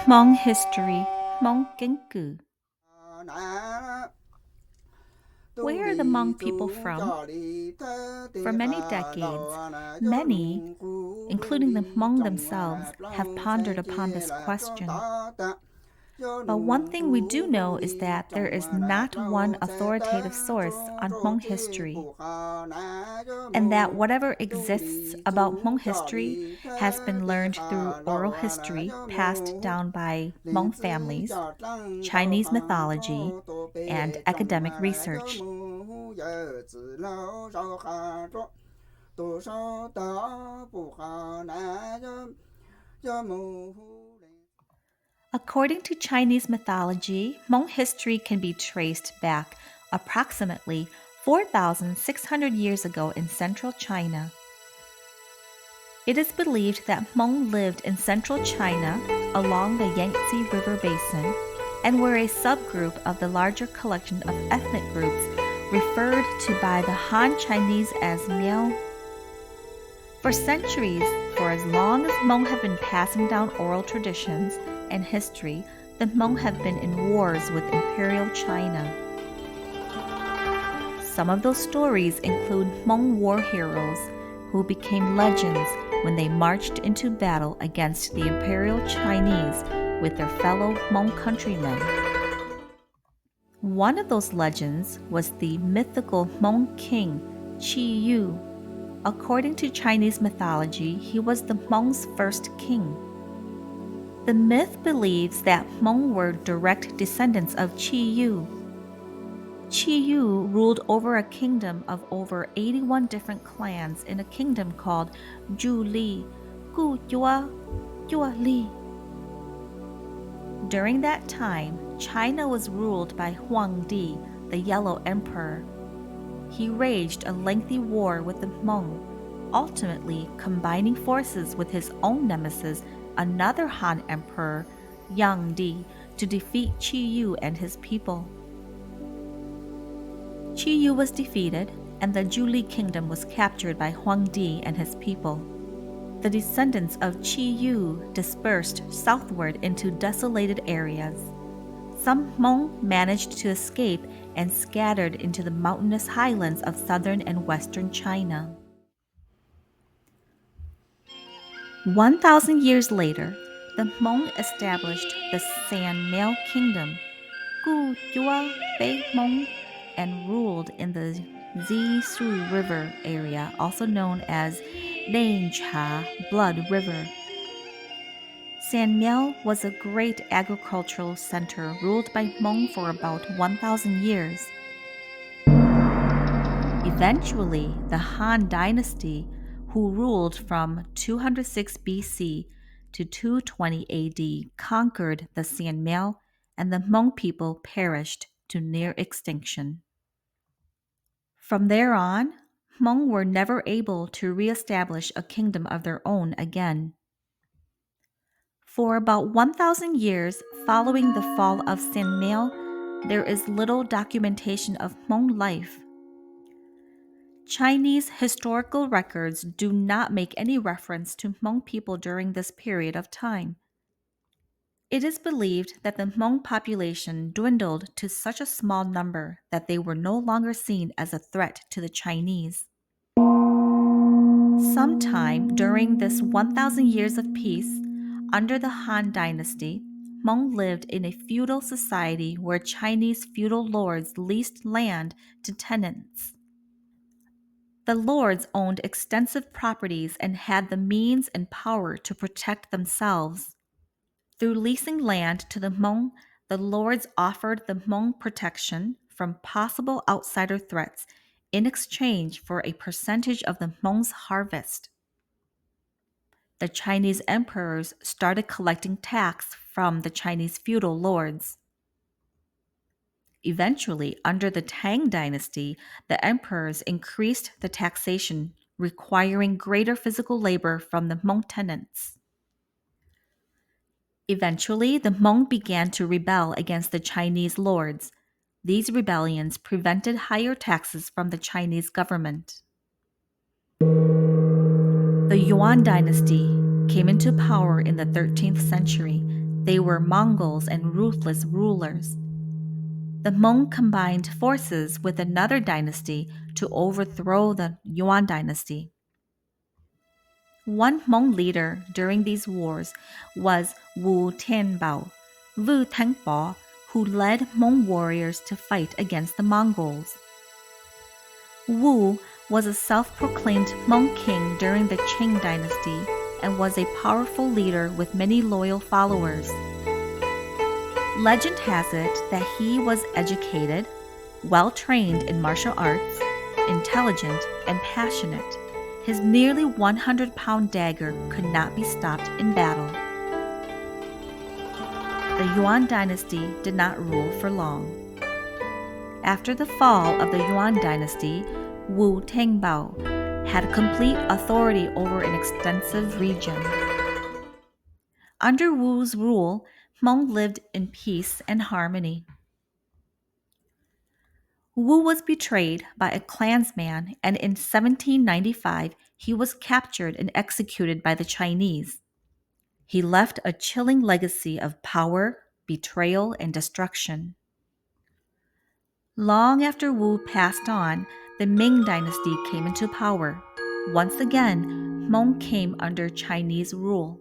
Hmong History, Hmong Genku. Where are the Hmong people from? For many decades, many, including the Hmong themselves, have pondered upon this question. But one thing we do know is that there is not one authoritative source on Hmong history, and that whatever exists about Hmong history has been learned through oral history passed down by Hmong families, Chinese mythology, and academic research. According to Chinese mythology, Hmong history can be traced back approximately 4,600 years ago in central China. It is believed that Hmong lived in central China along the Yangtze River basin and were a subgroup of the larger collection of ethnic groups referred to by the Han Chinese as Miao. For centuries, for as long as Hmong have been passing down oral traditions and history, the Hmong have been in wars with Imperial China. Some of those stories include Hmong war heroes who became legends when they marched into battle against the Imperial Chinese with their fellow Hmong countrymen. One of those legends was the mythical Hmong king, Qi Yu. According to Chinese mythology, he was the Hmong's first king. The myth believes that Hmong were direct descendants of Qi Yu. Qi Yu ruled over a kingdom of over 81 different clans in a kingdom called Zhu Li, Gu Yua, Yua Li. During that time, China was ruled by Huang Di, the Yellow Emperor. He waged a lengthy war with the Hmong, ultimately combining forces with his own nemesis, another Han Emperor, Yang Di, to defeat Qi Yu and his people. Qi Yu was defeated, and the Zhu kingdom was captured by Huang Di and his people. The descendants of Qi Yu dispersed southward into desolated areas. Some Hmong managed to escape and scattered into the mountainous highlands of southern and western China. 1,000 years later, the Hmong established the San Miao Kingdom, Gu Yua Bei Hmong, and ruled in the Zisu River area, also known as Cha Blood River. San Miao was a great agricultural center ruled by Hmong for about 1,000 years. Eventually, the Han Dynasty, who ruled from 206 BC to 220 AD, conquered the San Miao, and the Hmong people perished to near extinction. From there on, Hmong were never able to re-establish a kingdom of their own again. For about 1,000 years following the fall of San Miao, there is little documentation of Hmong life. Chinese historical records do not make any reference to Hmong people during this period of time. It is believed that the Hmong population dwindled to such a small number that they were no longer seen as a threat to the Chinese. Sometime during this 1,000 years of peace, under the Han Dynasty, Hmong lived in a feudal society where Chinese feudal lords leased land to tenants. The lords owned extensive properties and had the means and power to protect themselves. Through leasing land to the Hmong, the lords offered the Hmong protection from possible outsider threats in exchange for a percentage of the Hmong's harvest. The Chinese emperors started collecting tax from the Chinese feudal lords. Eventually, under the Tang dynasty, the emperors increased the taxation, requiring greater physical labor from the Hmong tenants. Eventually, the Hmong began to rebel against the Chinese lords. These rebellions prevented higher taxes from the Chinese government. The Yuan dynasty came into power in the 13th century, They were Mongols and ruthless rulers. The Hmong combined forces with another dynasty to overthrow the Yuan dynasty. One Hmong leader during these wars was Wu Tianbao, Wu Tangbo, who led Hmong warriors to fight against the Mongols. Wu was a self-proclaimed Hmong king during the Qing dynasty and was a powerful leader with many loyal followers. Legend has it that he was educated, well-trained in martial arts, intelligent, and passionate. His nearly 100-pound dagger could not be stopped in battle. The Yuan dynasty did not rule for long. After the fall of the Yuan dynasty, Wu Tengbao had complete authority over an extensive region. Under Wu's rule, Hmong lived in peace and harmony. Wu was betrayed by a clansman, and in 1795 he was captured and executed by the Chinese. He left a chilling legacy of power, betrayal, and destruction. Long after Wu passed on, the Ming dynasty came into power. Once again, Hmong came under Chinese rule.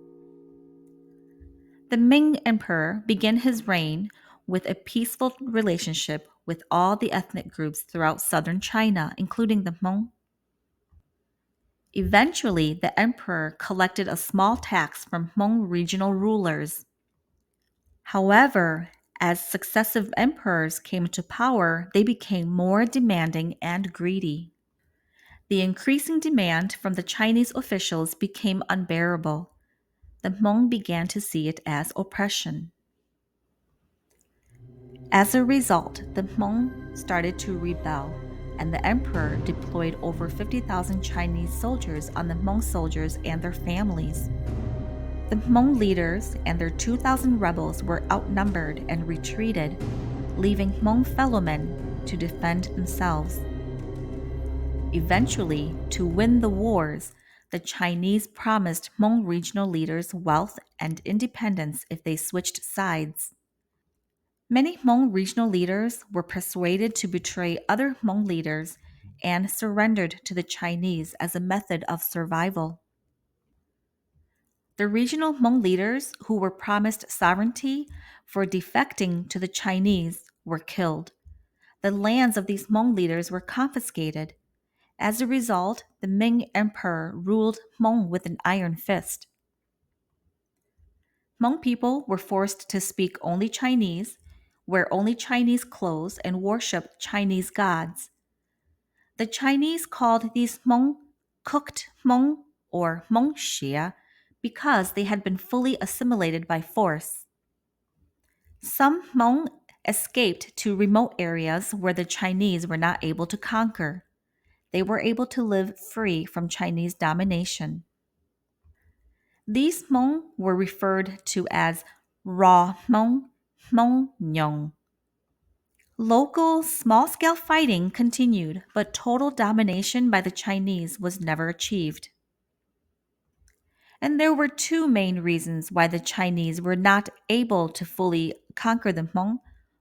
The Ming emperor began his reign with a peaceful relationship with all the ethnic groups throughout southern China, including the Hmong. Eventually, the emperor collected a small tax from Hmong regional rulers. However, as successive emperors came to power, they became more demanding and greedy. The increasing demand from the Chinese officials became unbearable. The Hmong began to see it as oppression. As a result, the Hmong started to rebel, and the emperor deployed over 50,000 Chinese soldiers on the Hmong soldiers and their families. The Hmong leaders and their 2,000 rebels were outnumbered and retreated, leaving Hmong fellowmen to defend themselves. Eventually, to win the wars, the Chinese promised Hmong regional leaders wealth and independence if they switched sides. Many Hmong regional leaders were persuaded to betray other Hmong leaders and surrendered to the Chinese as a method of survival. The regional Hmong leaders who were promised sovereignty for defecting to the Chinese were killed. The lands of these Hmong leaders were confiscated. As a result, the Ming emperor ruled Hmong with an iron fist. Hmong people were forced to speak only Chinese, wear only Chinese clothes, and worship Chinese gods. The Chinese called these Hmong cooked Hmong or Hmong Xie because they had been fully assimilated by force. Some Hmong escaped to remote areas where the Chinese were not able to conquer. They were able to live free from Chinese domination. These Hmong were referred to as raw Hmong, Hmong Nyong. Local, small-scale fighting continued, but total domination by the Chinese was never achieved. And there were two main reasons why the Chinese were not able to fully conquer the Hmong.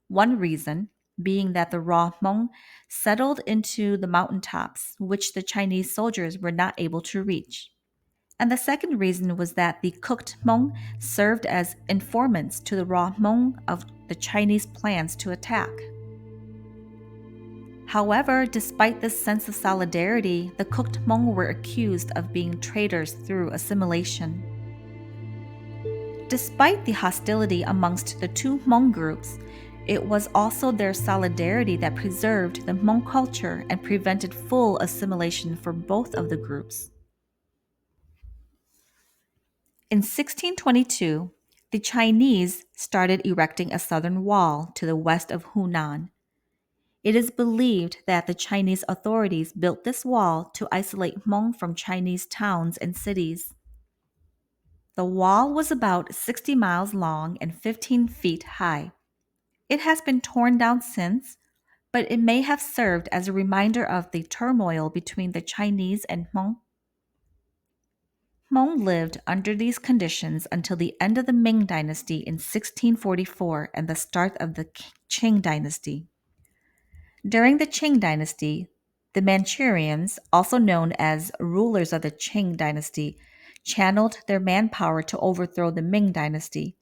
One reason being that the raw Hmong settled into the mountaintops, which the Chinese soldiers were not able to reach. And the second reason was that the cooked Hmong served as informants to the raw Hmong of the Chinese plans to attack. However, despite this sense of solidarity, the cooked Hmong were accused of being traitors through assimilation. Despite the hostility amongst the two Hmong groups, it was also their solidarity that preserved the Hmong culture and prevented full assimilation for both of the groups. In 1622, the Chinese started erecting a southern wall to the west of Hunan. It is believed that the Chinese authorities built this wall to isolate Hmong from Chinese towns and cities. The wall was about 60 miles long and 15 feet high. It has been torn down since, but it may have served as a reminder of the turmoil between the Chinese and Hmong. Hmong lived under these conditions until the end of the Ming Dynasty in 1644 and the start of the Qing Dynasty. During the Qing Dynasty, the Manchurians, also known as rulers of the Qing Dynasty, channeled their manpower to overthrow the Ming Dynasty.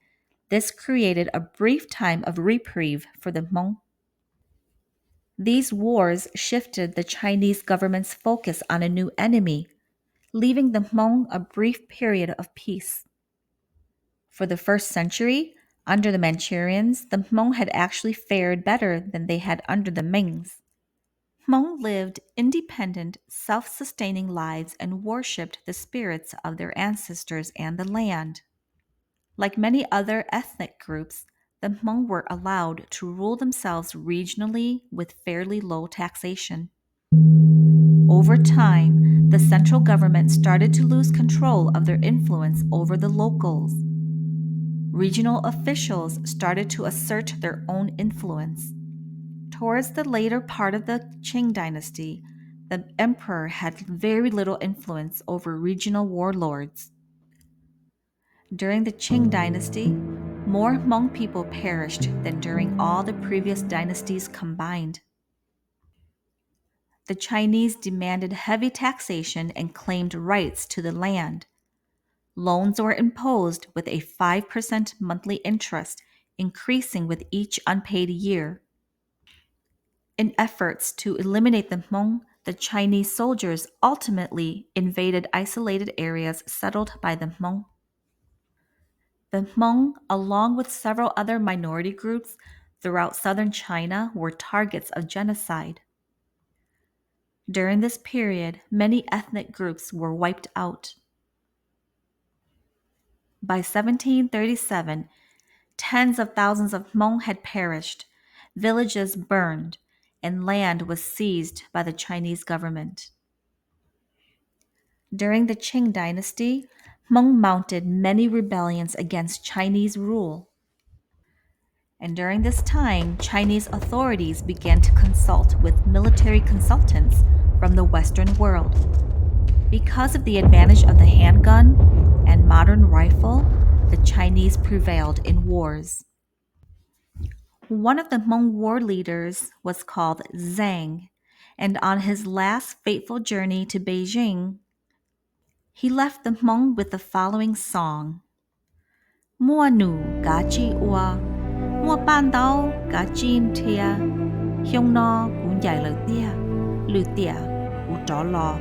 This created a brief time of reprieve for the Hmong. These wars shifted the Chinese government's focus on a new enemy, leaving the Hmong a brief period of peace. For the first century, under the Manchurians, the Hmong had actually fared better than they had under the Mings. Hmong lived independent, self-sustaining lives and worshipped the spirits of their ancestors and the land. Like many other ethnic groups, the Hmong were allowed to rule themselves regionally with fairly low taxation. Over time, the central government started to lose control of their influence over the locals. Regional officials started to assert their own influence. Towards the later part of the Qing dynasty, the emperor had very little influence over regional warlords. During the Qing dynasty, more Hmong people perished than during all the previous dynasties combined. The Chinese demanded heavy taxation and claimed rights to the land. Loans were imposed with a 5% monthly interest, increasing with each unpaid year. In efforts to eliminate the Hmong, the Chinese soldiers ultimately invaded isolated areas settled by the Hmong. The Hmong, along with several other minority groups throughout southern China, were targets of genocide. During this period, many ethnic groups were wiped out. By 1737, tens of thousands of Hmong had perished, villages burned, and land was seized by the Chinese government. During the Qing dynasty, Hmong mounted many rebellions against Chinese rule. And during this time, Chinese authorities began to consult with military consultants from the Western world. Because of the advantage of the handgun and modern rifle, the Chinese prevailed in wars. One of the Hmong war leaders was called Zhang, and on his last fateful journey to Beijing, he left the Hmong with the following song: Mua nu ga chi ua, mua ban dao ga jin tia, hyong no gun yai lu tia, u zhao lo,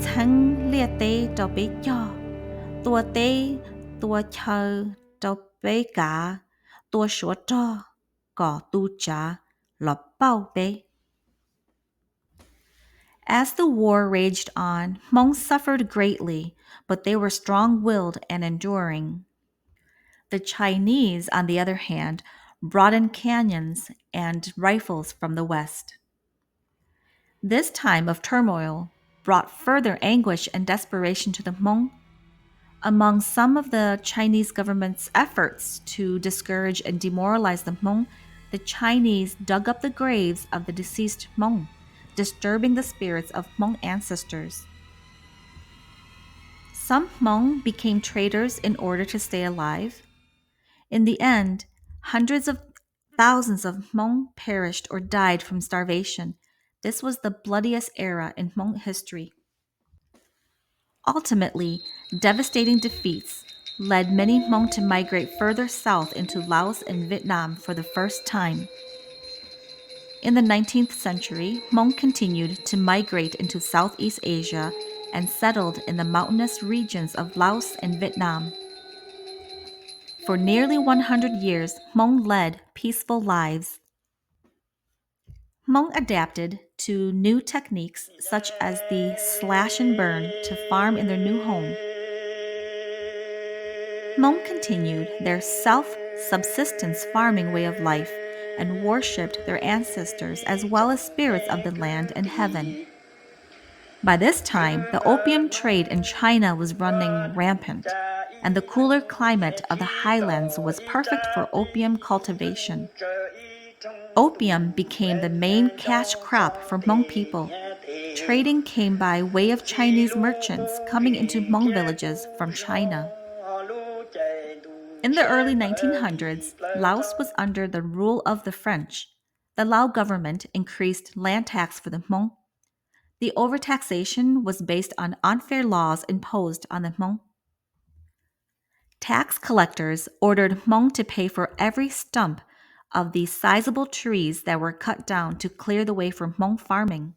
cheng lia te do bei yo, tua te, tua chao, do bei ga, tua shuo zhao, ga du jia, lo bao bei. As the war raged on, Hmong suffered greatly, but they were strong-willed and enduring. The Chinese, on the other hand, brought in cannons and rifles from the West. This time of turmoil brought further anguish and desperation to the Hmong. Among some of the Chinese government's efforts to discourage and demoralize the Hmong, the Chinese dug up the graves of the deceased Hmong, disturbing the spirits of Hmong ancestors. Some Hmong became traders in order to stay alive. In the end, hundreds of thousands of Hmong perished or died from starvation. This was the bloodiest era in Hmong history. Ultimately, devastating defeats led many Hmong to migrate further south into Laos and Vietnam for the first time. In the 19th century, Hmong continued to migrate into Southeast Asia and settled in the mountainous regions of Laos and Vietnam. For nearly 100 years, Hmong led peaceful lives. Hmong adapted to new techniques such as the slash and burn to farm in their new home. Hmong continued their self-subsistence farming way of life and worshipped their ancestors as well as spirits of the land and heaven. By this time, the opium trade in China was running rampant, and the cooler climate of the highlands was perfect for opium cultivation. Opium became the main cash crop for Hmong people. Trading came by way of Chinese merchants coming into Hmong villages from China. In the early 1900s, Laos was under the rule of the French. The Lao government increased land tax for the Hmong. The overtaxation was based on unfair laws imposed on the Hmong. Tax collectors ordered Hmong to pay for every stump of the sizable trees that were cut down to clear the way for Hmong farming.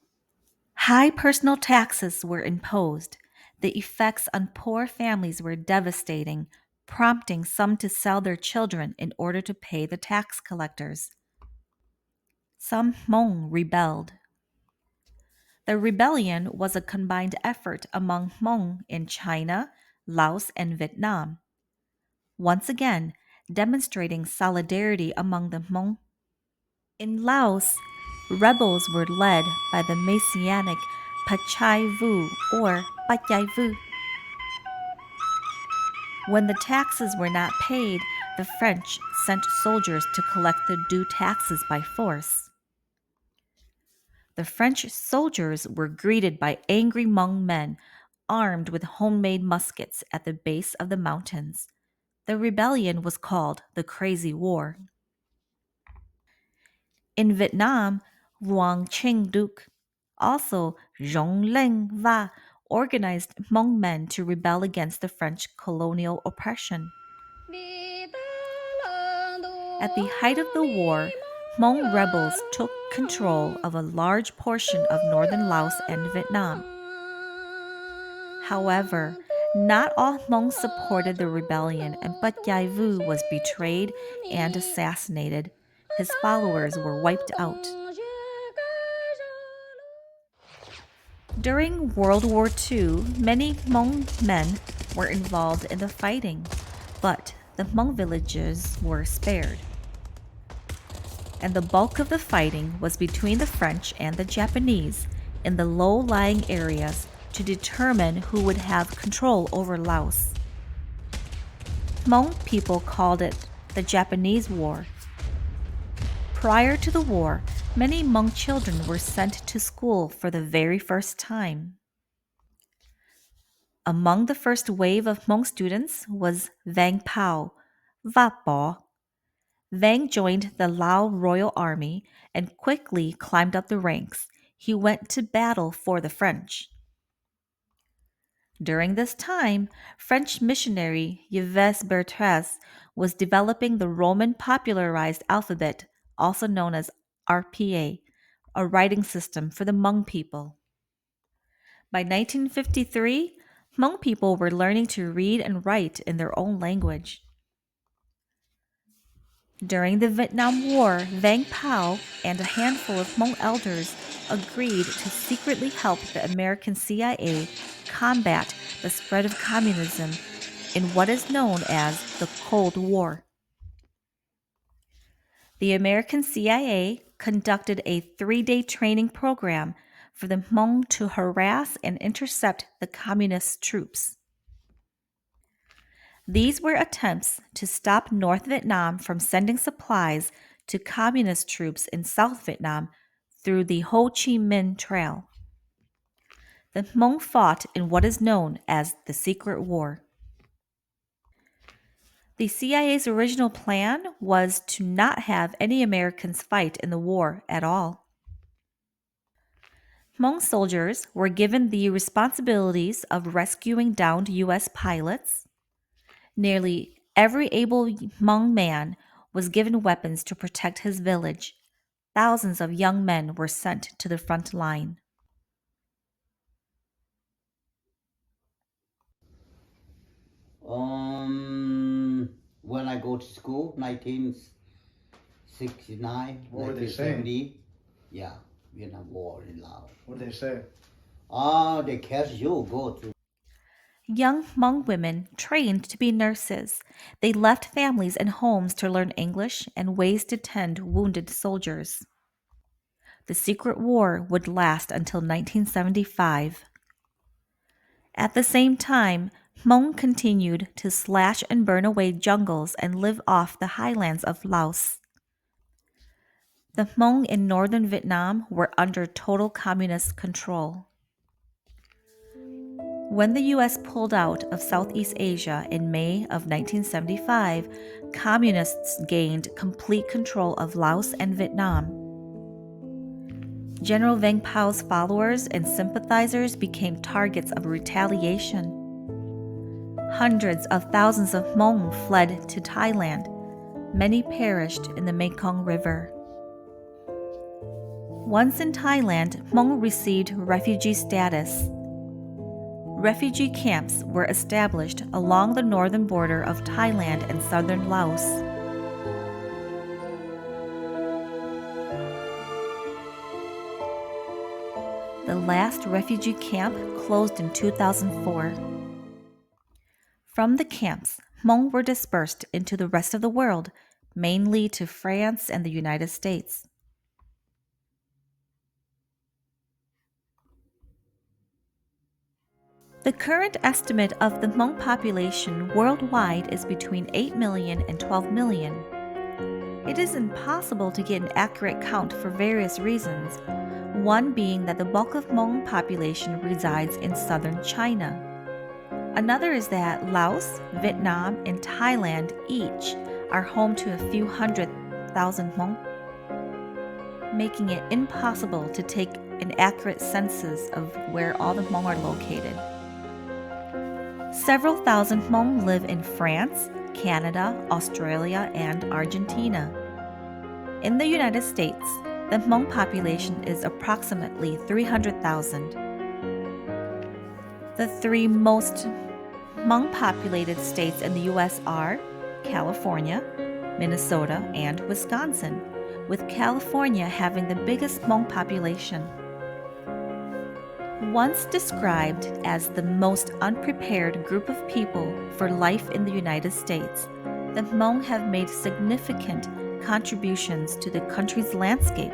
High personal taxes were imposed. The effects on poor families were devastating, prompting some to sell their children in order to pay the tax collectors. Some Hmong rebelled. The rebellion was a combined effort among Hmong in China, Laos, and Vietnam, once again demonstrating solidarity among the Hmong. In Laos, rebels were led by the Messianic Pachai Vu or Pachai Vu. When the taxes were not paid, the French sent soldiers to collect the due taxes by force. The French soldiers were greeted by angry Hmong men armed with homemade muskets at the base of the mountains. The rebellion was called the Crazy War. In Vietnam, Luong Chinh Duc, also Dong Leng Va, organized Hmong men to rebel against the French colonial oppression. At the height of the war, Hmong rebels took control of a large portion of northern Laos and Vietnam. However, not all Hmong supported the rebellion, and Pat Yai Vu was betrayed and assassinated. His followers were wiped out. During World War II, many Hmong men were involved in the fighting, but the Hmong villages were spared. And the bulk of the fighting was between the French and the Japanese in the low-lying areas to determine who would have control over Laos. Hmong people called it the Japanese War. Prior to the war, many Hmong children were sent to school for the very first time. Among the first wave of Hmong students was Vang Pao, Va Po. Vang joined the Lao Royal Army and quickly climbed up the ranks. He went to battle for the French. During this time, French missionary Yves Bertrand was developing the Roman popularized alphabet, also known as RPA, a writing system for the Hmong people. By 1953, Hmong people were learning to read and write in their own language. During the Vietnam War, Vang Pao and a handful of Hmong elders agreed to secretly help the American CIA combat the spread of communism in what is known as the Cold War. The American CIA conducted a 3-day training program for the Hmong to harass and intercept the communist troops. These were attempts to stop North Vietnam from sending supplies to communist troops in South Vietnam through the Ho Chi Minh Trail. The Hmong fought in what is known as the Secret War. The CIA's original plan was to not have any Americans fight in the war at all. Hmong soldiers were given the responsibilities of rescuing downed U.S. pilots. Nearly every able Hmong man was given weapons to protect his village. Thousands of young men were sent to the front line. When I go to school, 1969, What were they 1970, yeah, Vietnam War in Laos. What did they say? They catch you, go to. Young Hmong women trained to be nurses. They left families and homes to learn English and ways to tend wounded soldiers. The Secret War would last until 1975. At the same time, Hmong continued to slash and burn away jungles and live off the highlands of Laos. The Hmong in northern Vietnam were under total communist control. When the U.S. pulled out of Southeast Asia in May of 1975, communists gained complete control of Laos and Vietnam. General Vang Pao's followers and sympathizers became targets of retaliation. Hundreds of thousands of Hmong fled to Thailand. Many perished in the Mekong River. Once in Thailand, Hmong received refugee status. Refugee camps were established along the northern border of Thailand and southern Laos. The last refugee camp closed in 2004. From the camps, Hmong were dispersed into the rest of the world, mainly to France and the United States. The current estimate of the Hmong population worldwide is between 8 million and 12 million. It is impossible to get an accurate count for various reasons, one being that the bulk of Hmong population resides in southern China. Another is that Laos, Vietnam, and Thailand each are home to a few 100,000 Hmong, making it impossible to take an accurate census of where all the Hmong are located. Several thousand Hmong live in France, Canada, Australia, and Argentina. In the United States, the Hmong population is approximately 300,000. The three most Hmong-populated states in the U.S. are California, Minnesota, and Wisconsin, with California having the biggest Hmong population. Once described as the most unprepared group of people for life in the United States, the Hmong have made significant contributions to the country's landscape.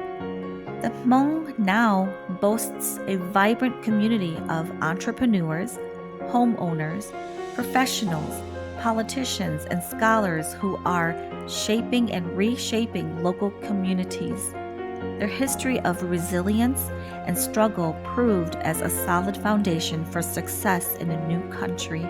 The Hmong now boasts a vibrant community of entrepreneurs, homeowners, professionals, politicians, and scholars who are shaping and reshaping local communities. Their history of resilience and struggle proved as a solid foundation for success in a new country.